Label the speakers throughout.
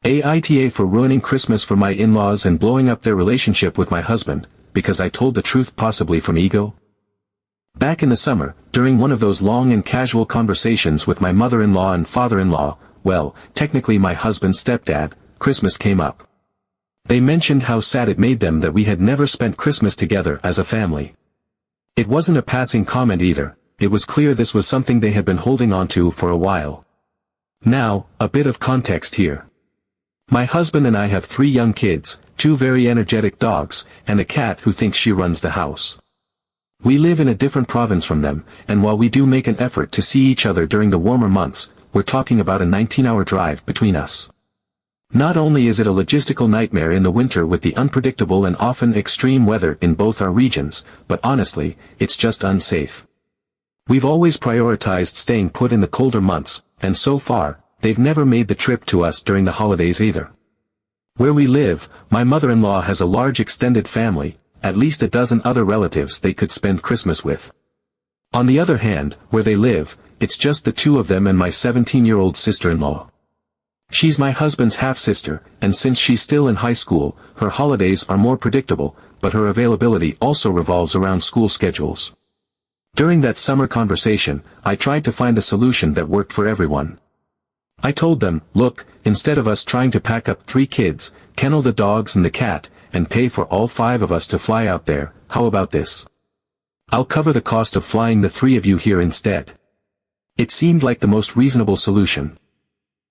Speaker 1: AITA for ruining Christmas for my in-laws and blowing up their relationship with my husband, because I told the truth possibly from ego? Back in the summer, during one of those long and casual conversations with my mother-in-law and father-in-law, well, technically my husband's stepdad, Christmas came up. They mentioned how sad it made them that we had never spent Christmas together as a family. It wasn't a passing comment either, it was clear this was something they had been holding on to for a while. Now, a bit of context here. My husband and I have 3 young kids, 2 very energetic dogs, and a cat who thinks she runs the house. We live in a different province from them, and while we do make an effort to see each other during the warmer months, we're talking about a 19-hour drive between us. Not only is it a logistical nightmare in the winter with the unpredictable and often extreme weather in both our regions, but honestly, it's just unsafe. We've always prioritized staying put in the colder months, and so far, they've never made the trip to us during the holidays either. Where we live, my mother-in-law has a large extended family, at least a dozen other relatives they could spend Christmas with. On the other hand, where they live, it's just the 2 of them and my 17-year-old sister-in-law. She's my husband's half-sister, and since she's still in high school, her holidays are more predictable, but her availability also revolves around school schedules. During that summer conversation, I tried to find a solution that worked for everyone. I told them, look, instead of us trying to pack up 3 kids, kennel the dogs and the cat, and pay for all 5 of us to fly out there, how about this? I'll cover the cost of flying the 3 of you here instead. It seemed like the most reasonable solution.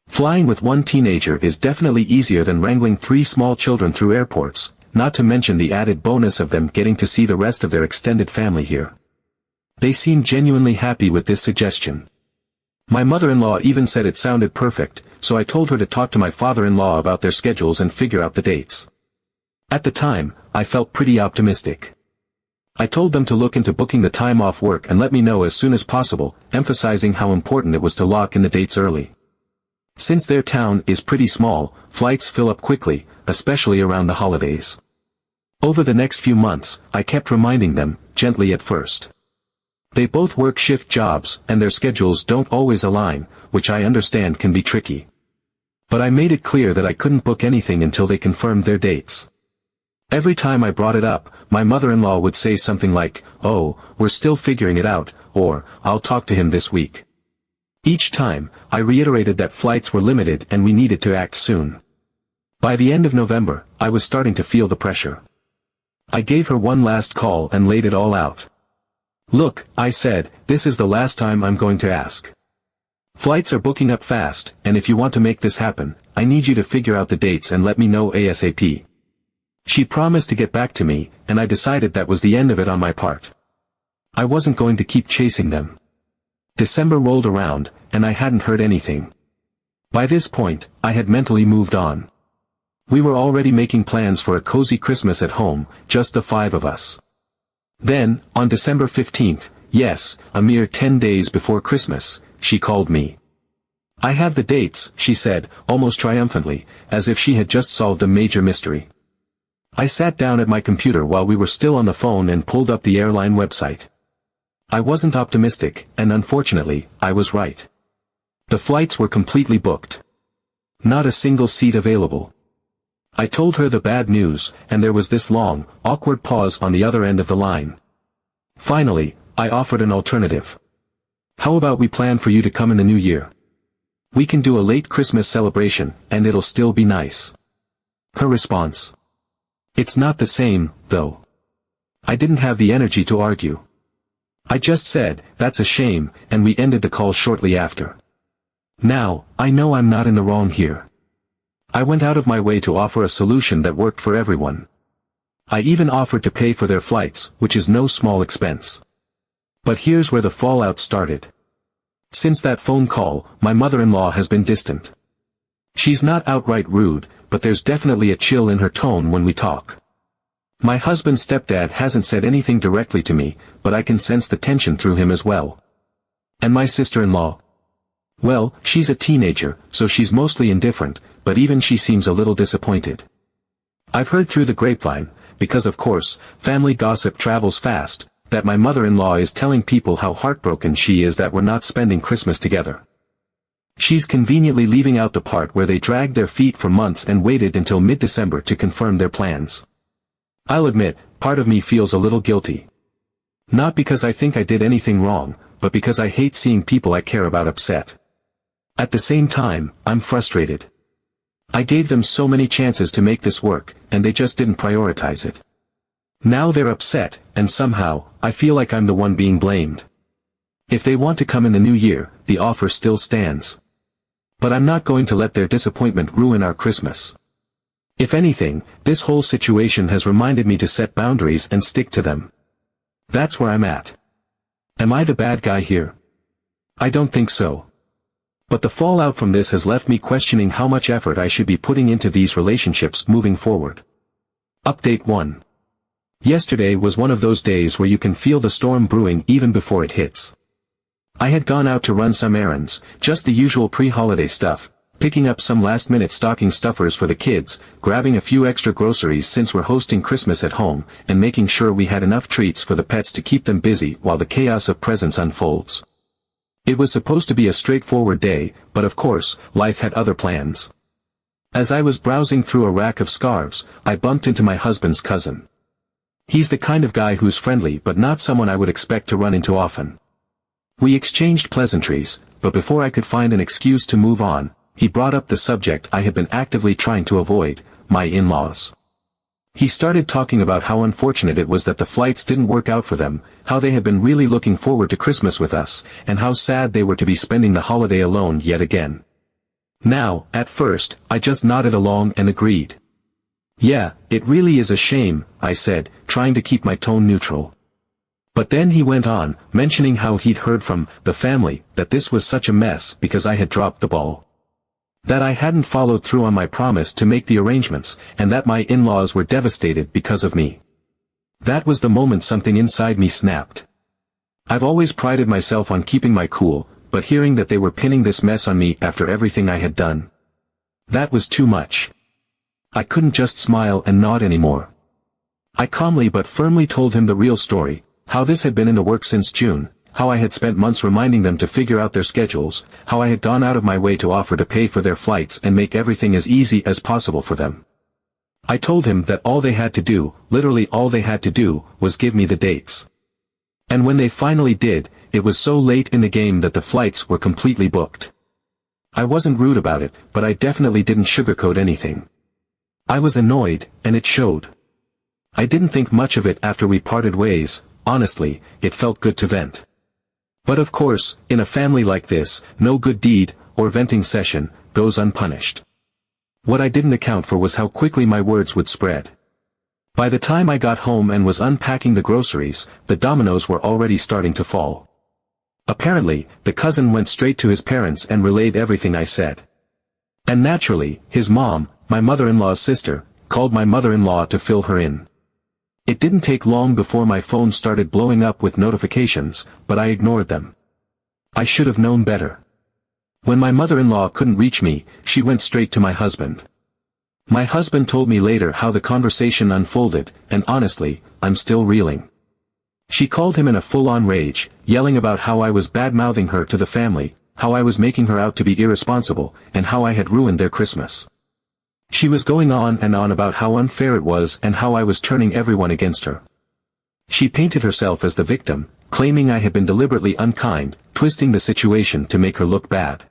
Speaker 1: Flying with 1 teenager is definitely easier than wrangling 3 small children through airports, not to mention the added bonus of them getting to see the rest of their extended family here. They seemed genuinely happy with this suggestion. My mother-in-law even said it sounded perfect, so I told her to talk to my father-in-law about their schedules and figure out the dates. At the time, I felt pretty optimistic. I told them to look into booking the time off work and let me know as soon as possible, emphasizing how important it was to lock in the dates early. Since their town is pretty small, flights fill up quickly, especially around the holidays. Over the next few months, I kept reminding them, gently at first. They both work shift jobs, and their schedules don't always align, which I understand can be tricky. But I made it clear that I couldn't book anything until they confirmed their dates. Every time I brought it up, my mother-in-law would say something like, oh, we're still figuring it out, or, I'll talk to him this week. Each time, I reiterated that flights were limited and we needed to act soon. By the end of November, I was starting to feel the pressure. I gave her one last call and laid it all out. Look, I said, this is the last time I'm going to ask. Flights are booking up fast, and if you want to make this happen, I need you to figure out the dates and let me know ASAP. She promised to get back to me, and I decided that was the end of it on my part. I wasn't going to keep chasing them. December rolled around, and I hadn't heard anything. By this point, I had mentally moved on. We were already making plans for a cozy Christmas at home, just the 5 of us. Then, on December 15th, yes, a mere 10 days before Christmas, she called me. I have the dates, she said, almost triumphantly, as if she had just solved a major mystery. I sat down at my computer while we were still on the phone and pulled up the airline website. I wasn't optimistic, and unfortunately, I was right. The flights were completely booked. Not a single seat available. I told her the bad news, and there was this long, awkward pause on the other end of the line. Finally, I offered an alternative. How about we plan for you to come in the new year? We can do a late Christmas celebration, and it'll still be nice. Her response. It's not the same, though. I didn't have the energy to argue. I just said, that's a shame, and we ended the call shortly after. Now, I know I'm not in the wrong here. I went out of my way to offer a solution that worked for everyone. I even offered to pay for their flights, which is no small expense. But here's where the fallout started. Since that phone call, my mother-in-law has been distant. She's not outright rude, but there's definitely a chill in her tone when we talk. My husband's stepdad hasn't said anything directly to me, but I can sense the tension through him as well. And my sister-in-law? Well, she's a teenager, so she's mostly indifferent, but even she seems a little disappointed. I've heard through the grapevine, because of course, family gossip travels fast, that my mother-in-law is telling people how heartbroken she is that we're not spending Christmas together. She's conveniently leaving out the part where they dragged their feet for months and waited until mid-December to confirm their plans. I'll admit, part of me feels a little guilty. Not because I think I did anything wrong, but because I hate seeing people I care about upset. At the same time, I'm frustrated. I gave them so many chances to make this work, and they just didn't prioritize it. Now they're upset, and somehow, I feel like I'm the one being blamed. If they want to come in the new year, the offer still stands. But I'm not going to let their disappointment ruin our Christmas. If anything, this whole situation has reminded me to set boundaries and stick to them. That's where I'm at. Am I the bad guy here? I don't think so. But the fallout from this has left me questioning how much effort I should be putting into these relationships moving forward. Update 1. Yesterday was one of those days where you can feel the storm brewing even before it hits. I had gone out to run some errands, just the usual pre-holiday stuff, picking up some last-minute stocking stuffers for the kids, grabbing a few extra groceries since we're hosting Christmas at home, and making sure we had enough treats for the pets to keep them busy while the chaos of presents unfolds. It was supposed to be a straightforward day, but of course, life had other plans. As I was browsing through a rack of scarves, I bumped into my husband's cousin. He's the kind of guy who's friendly but not someone I would expect to run into often. We exchanged pleasantries, but before I could find an excuse to move on, he brought up the subject I had been actively trying to avoid, my in-laws. He started talking about how unfortunate it was that the flights didn't work out for them, how they had been really looking forward to Christmas with us, and how sad they were to be spending the holiday alone yet again. Now, at first, I just nodded along and agreed. Yeah, it really is a shame, I said, trying to keep my tone neutral. But then he went on, mentioning how he'd heard from the family that this was such a mess because I had dropped the ball. That I hadn't followed through on my promise to make the arrangements, and that my in-laws were devastated because of me. That was the moment something inside me snapped. I've always prided myself on keeping my cool, but hearing that they were pinning this mess on me after everything I had done. That was too much. I couldn't just smile and nod anymore. I calmly but firmly told him the real story, how this had been in the works since June, how I had spent months reminding them to figure out their schedules, how I had gone out of my way to offer to pay for their flights and make everything as easy as possible for them. I told him that all they had to do, literally all they had to do, was give me the dates. And when they finally did, it was so late in the game that the flights were completely booked. I wasn't rude about it, but I definitely didn't sugarcoat anything. I was annoyed, and it showed. I didn't think much of it after we parted ways. Honestly, it felt good to vent. But of course, in a family like this, no good deed, or venting session, goes unpunished. What I didn't account for was how quickly my words would spread. By the time I got home and was unpacking the groceries, the dominoes were already starting to fall. Apparently, the cousin went straight to his parents and relayed everything I said. And naturally, his mom, my mother-in-law's sister, called my mother-in-law to fill her in. It didn't take long before my phone started blowing up with notifications, but I ignored them. I should have known better. When my mother-in-law couldn't reach me, she went straight to my husband. My husband told me later how the conversation unfolded, and honestly, I'm still reeling. She called him in a full-on rage, yelling about how I was bad-mouthing her to the family, how I was making her out to be irresponsible, and how I had ruined their Christmas. She was going on and on about how unfair it was and how I was turning everyone against her. She painted herself as the victim, claiming I had been deliberately unkind, twisting the situation to make her look bad.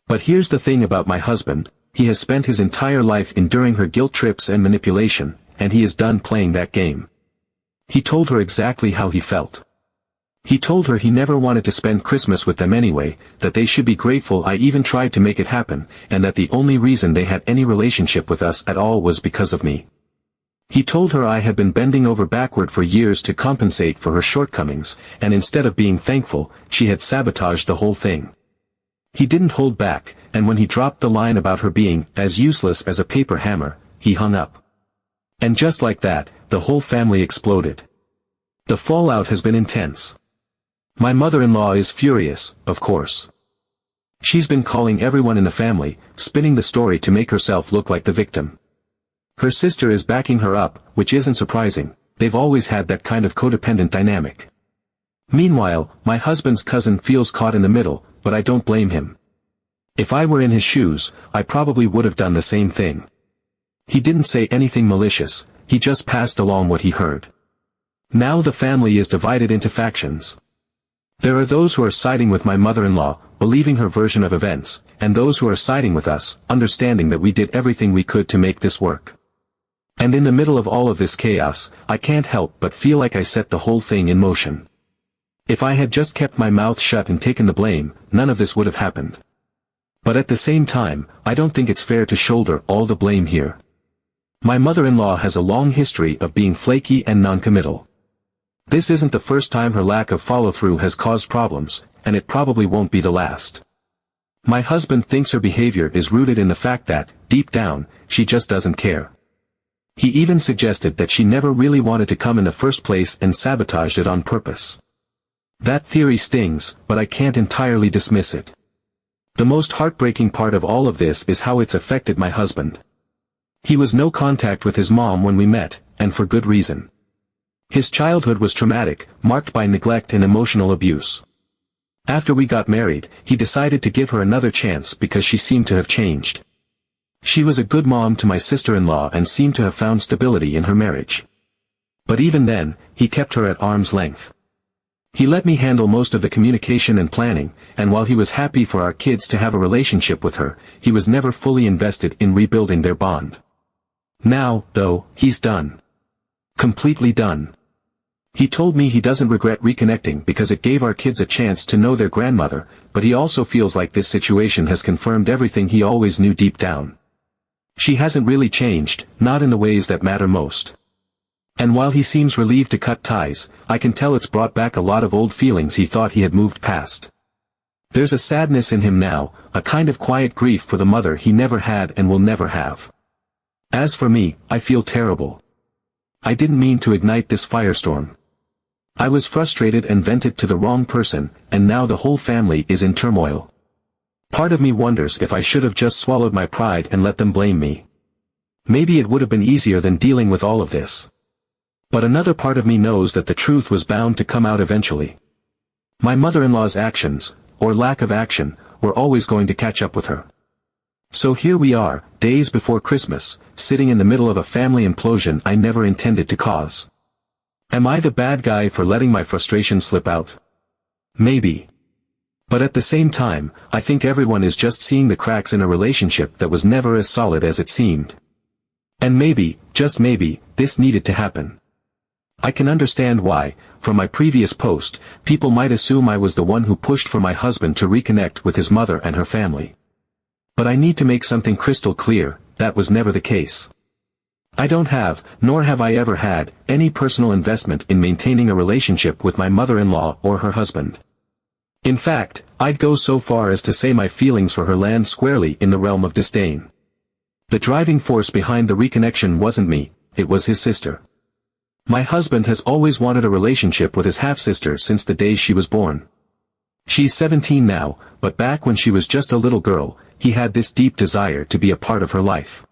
Speaker 1: But here's the thing about my husband, he has spent his entire life enduring her guilt trips and manipulation, and he is done playing that game. He told her exactly how he felt. He told her he never wanted to spend Christmas with them anyway, that they should be grateful I even tried to make it happen, and that the only reason they had any relationship with us at all was because of me. He told her I had been bending over backward for years to compensate for her shortcomings, and instead of being thankful, she had sabotaged the whole thing. He didn't hold back, and when he dropped the line about her being as useless as a paper hammer, he hung up. And just like that, the whole family exploded. The fallout has been intense. My mother-in-law is furious, of course. She's been calling everyone in the family, spinning the story to make herself look like the victim. Her sister is backing her up, which isn't surprising, they've always had that kind of codependent dynamic. Meanwhile, my husband's cousin feels caught in the middle, but I don't blame him. If I were in his shoes, I probably would have done the same thing. He didn't say anything malicious, he just passed along what he heard. Now the family is divided into factions. There are those who are siding with my mother-in-law, believing her version of events, and those who are siding with us, understanding that we did everything we could to make this work. And in the middle of all of this chaos, I can't help but feel like I set the whole thing in motion. If I had just kept my mouth shut and taken the blame, none of this would have happened. But at the same time, I don't think it's fair to shoulder all the blame here. My mother-in-law has a long history of being flaky and non-committal. This isn't the first time her lack of follow-through has caused problems, and it probably won't be the last. My husband thinks her behavior is rooted in the fact that, deep down, she just doesn't care. He even suggested that she never really wanted to come in the first place and sabotaged it on purpose. That theory stings, but I can't entirely dismiss it. The most heartbreaking part of all of this is how it's affected my husband. He was no contact with his mom when we met, and for good reason. His childhood was traumatic, marked by neglect and emotional abuse. After we got married, he decided to give her another chance because she seemed to have changed. She was a good mom to my sister-in-law and seemed to have found stability in her marriage. But even then, he kept her at arm's length. He let me handle most of the communication and planning, and while he was happy for our kids to have a relationship with her, he was never fully invested in rebuilding their bond. Now, though, he's done. Completely done. He told me he doesn't regret reconnecting because it gave our kids a chance to know their grandmother, but he also feels like this situation has confirmed everything he always knew deep down. She hasn't really changed, not in the ways that matter most. And while he seems relieved to cut ties, I can tell it's brought back a lot of old feelings he thought he had moved past. There's a sadness in him now, a kind of quiet grief for the mother he never had and will never have. As for me, I feel terrible. I didn't mean to ignite this firestorm. I was frustrated and vented to the wrong person, and now the whole family is in turmoil. Part of me wonders if I should have just swallowed my pride and let them blame me. Maybe it would have been easier than dealing with all of this. But another part of me knows that the truth was bound to come out eventually. My mother-in-law's actions, or lack of action, were always going to catch up with her. So here we are, days before Christmas, sitting in the middle of a family implosion I never intended to cause. Am I the bad guy for letting my frustration slip out? Maybe. But at the same time, I think everyone is just seeing the cracks in a relationship that was never as solid as it seemed. And maybe, just maybe, this needed to happen. I can understand why, from my previous post, people might assume I was the one who pushed for my husband to reconnect with his mother and her family. But I need to make something crystal clear, that was never the case. I don't have, nor have I ever had, any personal investment in maintaining a relationship with my mother-in-law or her husband. In fact, I'd go so far as to say my feelings for her land squarely in the realm of disdain. The driving force behind the reconnection wasn't me, it was his sister. My husband has always wanted a relationship with his half-sister since the day she was born. She's 17 now, but back when she was just a little girl, he had this deep desire to be a part of her life.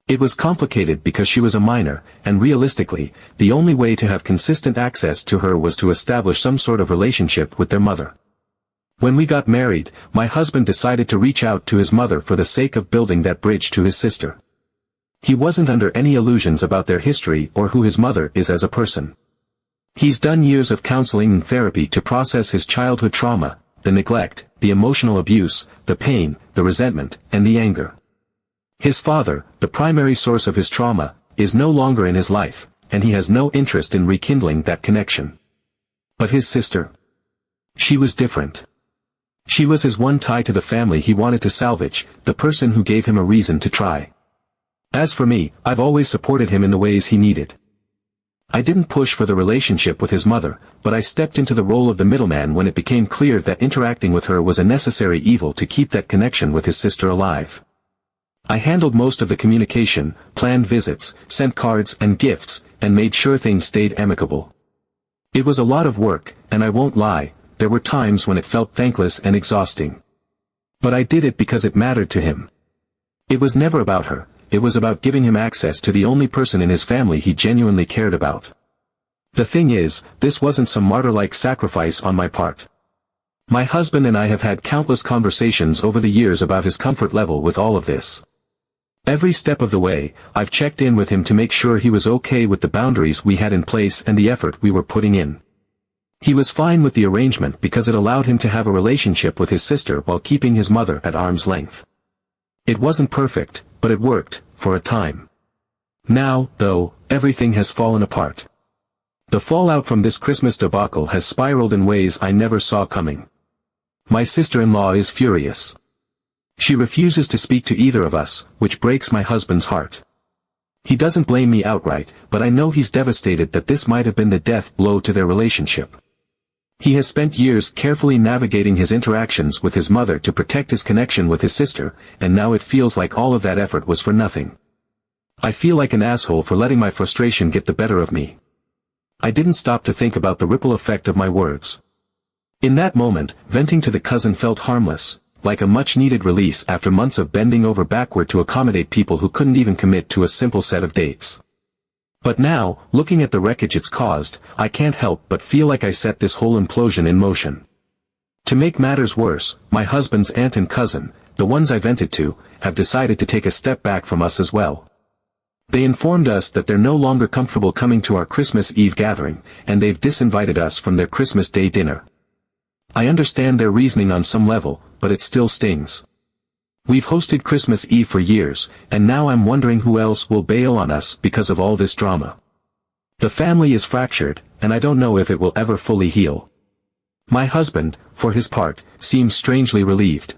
Speaker 1: It was complicated because she was a minor, and realistically, the only way to have consistent access to her was to establish some sort of relationship with their mother. When we got married, my husband decided to reach out to his mother for the sake of building that bridge to his sister. He wasn't under any illusions about their history or who his mother is as a person. He's done years of counseling and therapy to process his childhood trauma, the neglect, the emotional abuse, the pain, the resentment, and the anger. His father, the primary source of his trauma, is no longer in his life, and he has no interest in rekindling that connection. But his sister? She was different. She was his one tie to the family he wanted to salvage, the person who gave him a reason to try. As for me, I've always supported him in the ways he needed. I didn't push for the relationship with his mother, but I stepped into the role of the middleman when it became clear that interacting with her was a necessary evil to keep that connection with his sister alive. I handled most of the communication, planned visits, sent cards and gifts, and made sure things stayed amicable. It was a lot of work, and I won't lie, there were times when it felt thankless and exhausting. But I did it because it mattered to him. It was never about her, it was about giving him access to the only person in his family he genuinely cared about. The thing is, this wasn't some martyr-like sacrifice on my part. My husband and I have had countless conversations over the years about his comfort level with all of this. Every step of the way, I've checked in with him to make sure he was okay with the boundaries we had in place and the effort we were putting in. He was fine with the arrangement because it allowed him to have a relationship with his sister while keeping his mother at arm's length. It wasn't perfect, but it worked, for a time. Now, though, everything has fallen apart. The fallout from this Christmas debacle has spiraled in ways I never saw coming. My sister-in-law is furious. She refuses to speak to either of us, which breaks my husband's heart. He doesn't blame me outright, but I know he's devastated that this might have been the death blow to their relationship. He has spent years carefully navigating his interactions with his mother to protect his connection with his sister, and now it feels like all of that effort was for nothing. I feel like an asshole for letting my frustration get the better of me. I didn't stop to think about the ripple effect of my words. In that moment, venting to the cousin felt harmless, like a much-needed release after months of bending over backward to accommodate people who couldn't even commit to a simple set of dates. But now, looking at the wreckage it's caused, I can't help but feel like I set this whole implosion in motion. To make matters worse, my husband's aunt and cousin, the ones I vented to, have decided to take a step back from us as well. They informed us that they're no longer comfortable coming to our Christmas Eve gathering, and they've disinvited us from their Christmas Day dinner. I understand their reasoning on some level, but it still stings. We've hosted Christmas Eve for years, and now I'm wondering who else will bail on us because of all this drama. The family is fractured, and I don't know if it will ever fully heal. My husband, for his part, seems strangely relieved.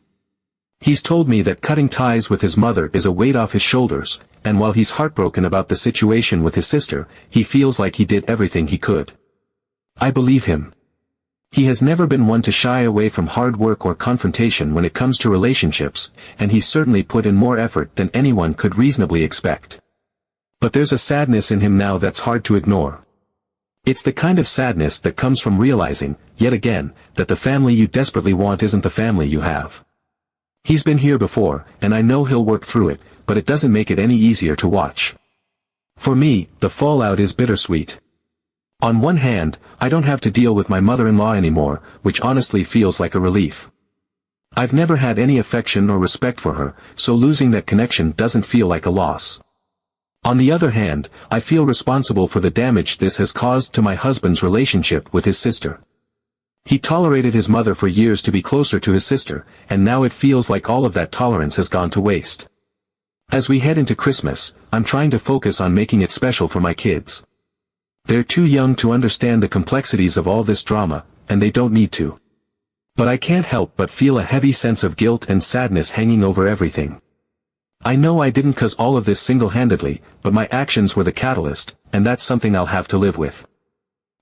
Speaker 1: He's told me that cutting ties with his mother is a weight off his shoulders, and while he's heartbroken about the situation with his sister, he feels like he did everything he could. I believe him. He has never been one to shy away from hard work or confrontation when it comes to relationships, and he's certainly put in more effort than anyone could reasonably expect. But there's a sadness in him now that's hard to ignore. It's the kind of sadness that comes from realizing, yet again, that the family you desperately want isn't the family you have. He's been here before, and I know he'll work through it, but it doesn't make it any easier to watch. For me, the fallout is bittersweet. On one hand, I don't have to deal with my mother-in-law anymore, which honestly feels like a relief. I've never had any affection or respect for her, so losing that connection doesn't feel like a loss. On the other hand, I feel responsible for the damage this has caused to my husband's relationship with his sister. He tolerated his mother for years to be closer to his sister, and now it feels like all of that tolerance has gone to waste. As we head into Christmas, I'm trying to focus on making it special for my kids. They're too young to understand the complexities of all this drama, and they don't need to. But I can't help but feel a heavy sense of guilt and sadness hanging over everything. I know I didn't cause all of this single-handedly, but my actions were the catalyst, and that's something I'll have to live with.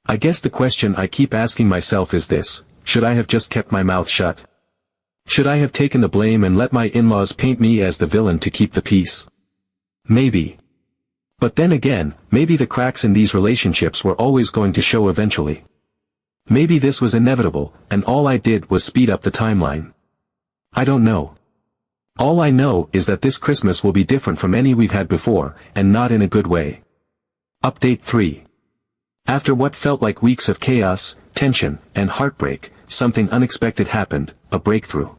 Speaker 1: I guess the question I keep asking myself is this: should I have just kept my mouth shut? Should I have taken the blame and let my in-laws paint me as the villain to keep the peace? Maybe. But then again, maybe the cracks in these relationships were always going to show eventually. Maybe this was inevitable, and all I did was speed up the timeline. I don't know. All I know is that this Christmas will be different from any we've had before, and not in a good way. Update 3. After what felt like weeks of chaos, tension, and heartbreak, something unexpected happened, a breakthrough.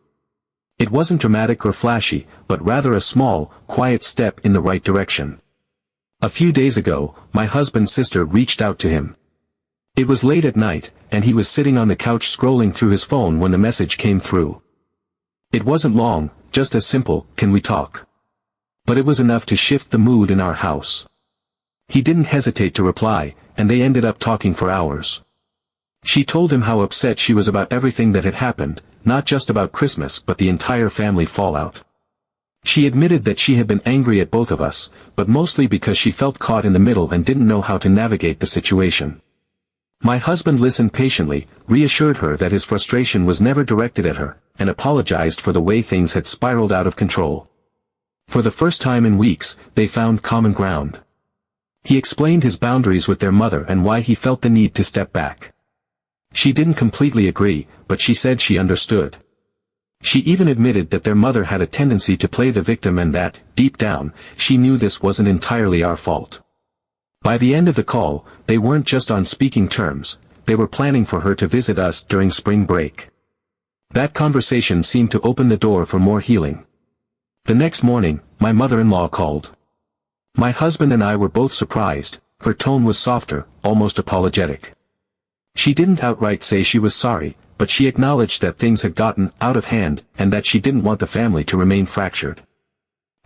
Speaker 1: It wasn't dramatic or flashy, but rather a small, quiet step in the right direction. A few days ago, my husband's sister reached out to him. It was late at night, and he was sitting on the couch scrolling through his phone when the message came through. It wasn't long, just a simple, "Can we talk?" But it was enough to shift the mood in our house. He didn't hesitate to reply, and they ended up talking for hours. She told him how upset she was about everything that had happened, not just about Christmas but the entire family fallout. She admitted that she had been angry at both of us, but mostly because she felt caught in the middle and didn't know how to navigate the situation. My husband listened patiently, reassured her that his frustration was never directed at her, and apologized for the way things had spiraled out of control. For the first time in weeks, they found common ground. He explained his boundaries with their mother and why he felt the need to step back. She didn't completely agree, but she said she understood. She even admitted that their mother had a tendency to play the victim and that, deep down, she knew this wasn't entirely our fault. By the end of the call, they weren't just on speaking terms, they were planning for her to visit us during spring break. That conversation seemed to open the door for more healing. The next morning, my mother-in-law called. My husband and I were both surprised. Her tone was softer, almost apologetic. She didn't outright say she was sorry, but she acknowledged that things had gotten out of hand and that she didn't want the family to remain fractured.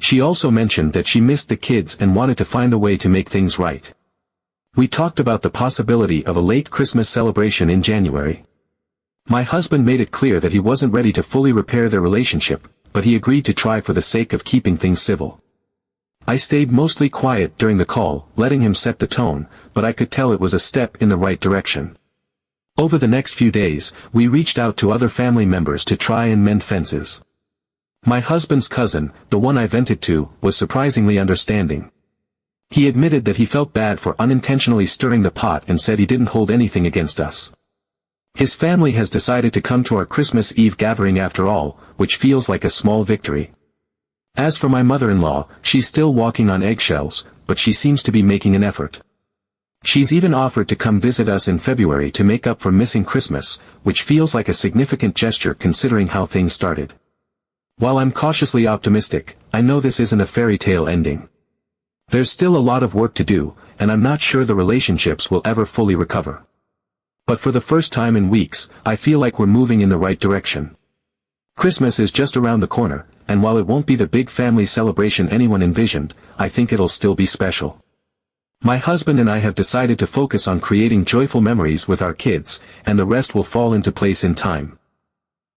Speaker 1: She also mentioned that she missed the kids and wanted to find a way to make things right. We talked about the possibility of a late Christmas celebration in January. My husband made it clear that he wasn't ready to fully repair their relationship, but he agreed to try for the sake of keeping things civil. I stayed mostly quiet during the call, letting him set the tone, but I could tell it was a step in the right direction. Over the next few days, we reached out to other family members to try and mend fences. My husband's cousin, the one I vented to, was surprisingly understanding. He admitted that he felt bad for unintentionally stirring the pot and said he didn't hold anything against us. His family has decided to come to our Christmas Eve gathering after all, which feels like a small victory. As for my mother-in-law, she's still walking on eggshells, but she seems to be making an effort. She's even offered to come visit us in February to make up for missing Christmas, which feels like a significant gesture considering how things started. While I'm cautiously optimistic, I know this isn't a fairy tale ending. There's still a lot of work to do, and I'm not sure the relationships will ever fully recover. But for the first time in weeks, I feel like we're moving in the right direction. Christmas is just around the corner, and while it won't be the big family celebration anyone envisioned, I think it'll still be special. My husband and I have decided to focus on creating joyful memories with our kids, and the rest will fall into place in time.